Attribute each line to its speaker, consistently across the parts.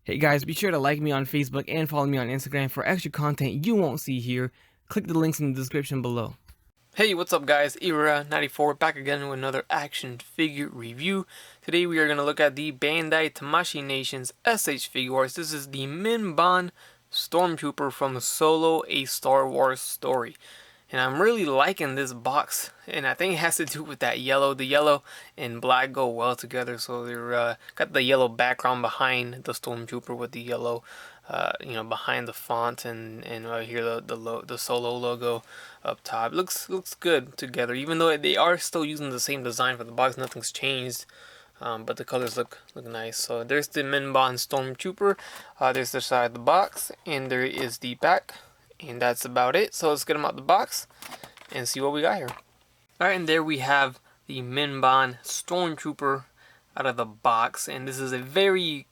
Speaker 1: Hey guys, be sure to like me on Facebook and follow me on Instagram for extra content you won't see here. Click the links in the description below.
Speaker 2: Hey, what's up guys, Era94 back again with another action figure review. Today we are going to look at the Bandai Tamashii Nations SH Figuarts. This is the MIMBAN Stormtrooper from Solo: A Star Wars Story. And I'm really liking this box, and I think it has to do with that yellow. The yellow and black go well together, so they're got the yellow background behind the Stormtrooper with the yellow, behind the font, and right here the Solo logo up top. Looks good together, even though they are still using the same design for the box. Nothing's changed. But the colors look nice. So there's the MIMBAN Stormtrooper. There's the side of the box, and there is the back. And that's about it. So let's get them out the box and see what we got here. Alright, and there we have the MIMBAN Stormtrooper out of the box. And this is a very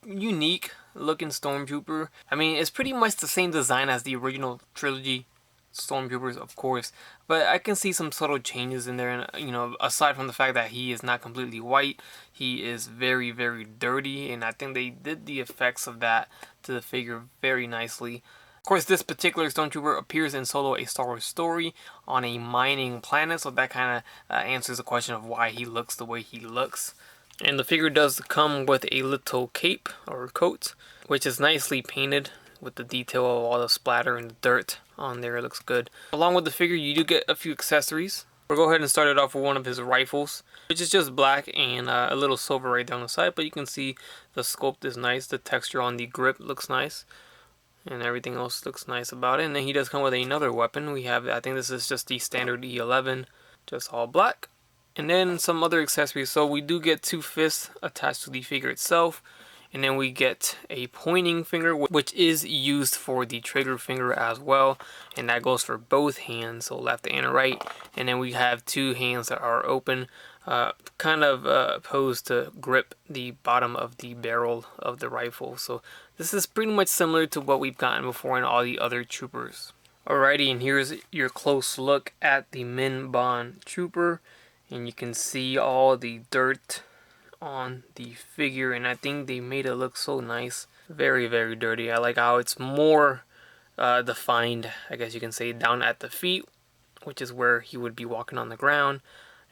Speaker 2: unique looking Stormtrooper. I mean, it's pretty much the same design as the original trilogy Stormtroopers, of course. But I can see some subtle changes in there. And, aside from the fact that he is not completely white, he is very, very dirty. And I think they did the effects of that to the figure very nicely. Of course, this particular Stormtrooper appears in Solo: A Star Wars Story on a mining planet, so that kind of answers the question of why he looks the way he looks. And the figure does come with a little cape or coat, which is nicely painted with the detail of all the splatter and the dirt on there. It looks good. Along with the figure, you do get a few accessories. We'll go ahead and start it off with one of his rifles, which is just black and a little silver right down the side, but you can see the sculpt is nice. The texture on the grip looks nice. And everything else looks nice about it. And then he does come with another weapon. We have, I think this is just the standard E11, just all black. And then some other accessories. So we do get two fists attached to the figure itself. And then we get a pointing finger, which is used for the trigger finger as well. And that goes for both hands, so left and right. And then we have two hands that are open, posed to grip the bottom of the barrel of the rifle. So this is pretty much similar to what we've gotten before in all the other troopers. Alrighty, and here's your close look at the MIMBAN Trooper. And you can see all the dirt on the figure, and I think they made it look so nice. Very, very dirty. I like how it's more defined, I guess you can say, down at the feet, which is where he would be walking on the ground.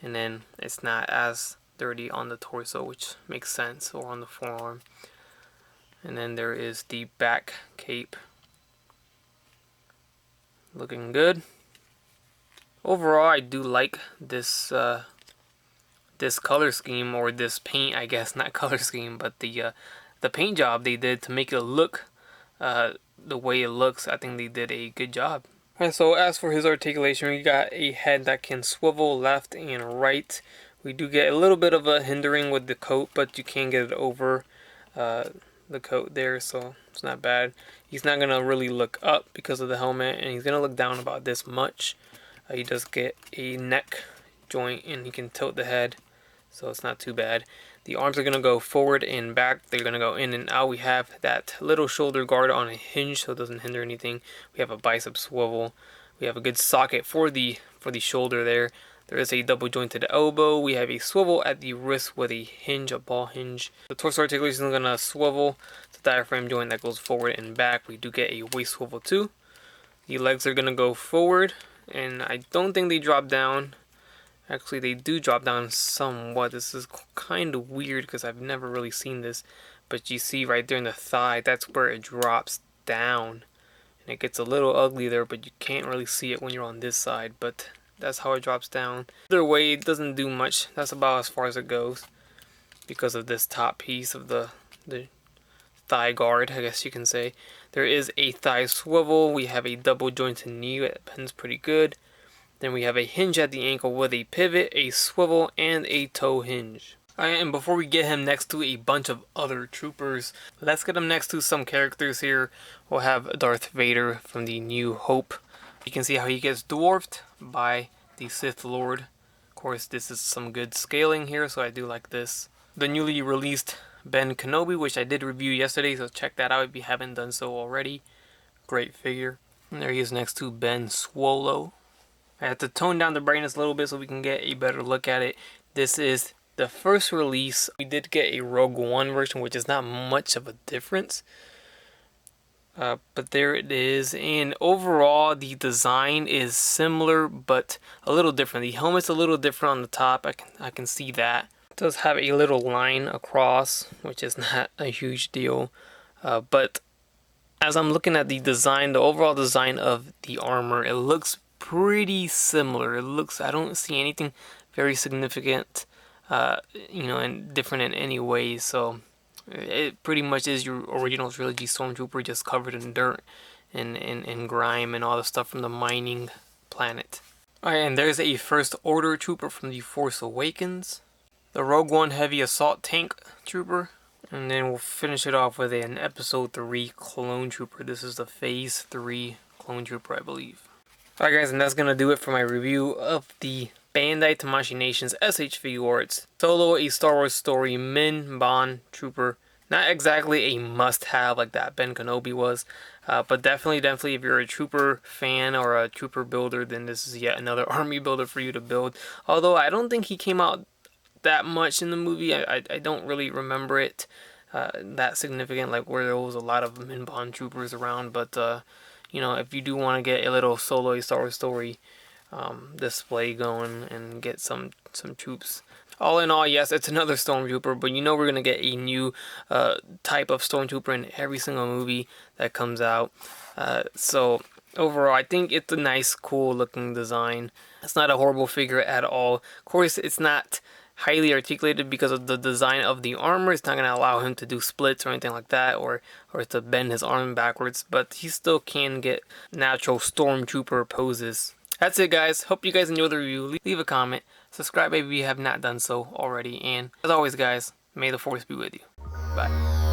Speaker 2: And then it's not as dirty on the torso, which makes sense, or on the forearm. And then there is the back cape. Looking good. Overall, I do like this this color scheme, or this paint, I guess, not color scheme, but the paint job they did to make it look the way it looks. I think they did a good job. Alright, so as for his articulation, we got a head that can swivel left and right. We do get a little bit of a hindering with the coat, but you can get it over the coat there, so it's not bad. He's not gonna really look up because of the helmet, and he's gonna look down about this much. He does get a neck joint, and he can tilt the head, so it's not too bad. The arms are gonna go forward and back. They're gonna go in and out. We have that little shoulder guard on a hinge, so it doesn't hinder anything. We have a bicep swivel. We have a good socket for the shoulder there. There is a double jointed elbow. We have a swivel at the wrist with a hinge, a ball hinge. The torso articulation is gonna swivel. It's a diaphragm joint that goes forward and back. We do get a waist swivel too. The legs are gonna go forward, and I don't think they drop down. Actually, they do drop down somewhat. This is kind of weird because I've never really seen this. But you see right there in the thigh, that's where it drops down. And it gets a little ugly there, but you can't really see it when you're on this side. But that's how it drops down. Either way, it doesn't do much. That's about as far as it goes, because of this top piece of the thigh guard, I guess you can say. There is a thigh swivel. We have a double jointed knee that bends pretty good. Then we have a hinge at the ankle with a pivot, a swivel, and a toe hinge. Alright, and before we get him next to a bunch of other troopers, let's get him next to some characters here. We'll have Darth Vader from the New Hope. You can see how he gets dwarfed by the Sith Lord. Of course, this is some good scaling here, so I do like this. The newly released Ben Kenobi, which I did review yesterday, so check that out if you haven't done so already. Great figure. And there he is next to Ben Swolo. I have to tone down the brightness a little bit so we can get a better look at it. This is the first release, we did get a Rogue One version, which is not much of a difference. But there it is, and overall the design is similar but a little different. The helmet's a little different on the top. I can see that. It does have a little line across, which is not a huge deal. But as I'm looking at the design, the overall design of the armor, it looks pretty similar. I don't see anything very significant, and different in any way. So it pretty much is your original trilogy Stormtrooper, just covered in dirt and grime and all the stuff from the mining planet. Alright, and there's a First Order trooper from The Force Awakens, the Rogue One Heavy Assault Tank trooper, and then we'll finish it off with an Episode 3 Clone Trooper. This is the Phase 3 Clone Trooper, I believe. Alright guys, and that's going to do it for my review of the Bandai Tamashii Nations SH Figuarts Solo A Star Wars Story MIMBAN Trooper. Not exactly a must-have like that Ben Kenobi was, but definitely if you're a trooper fan or a trooper builder, then this is yet another army builder for you to build. Although I don't think he came out that much in the movie. I don't really remember it that significant, like where there was a lot of MIMBAN troopers around. But if you do want to get a little Solo A Star Wars Story display going and get some troops. All in all, yes, it's another Stormtrooper, but we're going to get a new type of Stormtrooper in every single movie that comes out. So overall, I think it's a nice, cool looking design. It's not a horrible figure at all. Of course, it's not highly articulated because of the design of the armor. It's not going to allow him to do splits or anything like that, or to bend his arm backwards, but he still can get natural Stormtrooper poses. That's it, guys. Hope you guys enjoyed the review. Leave a comment. Subscribe if you have not done so already. And as always, guys, may the Force be with you. Bye.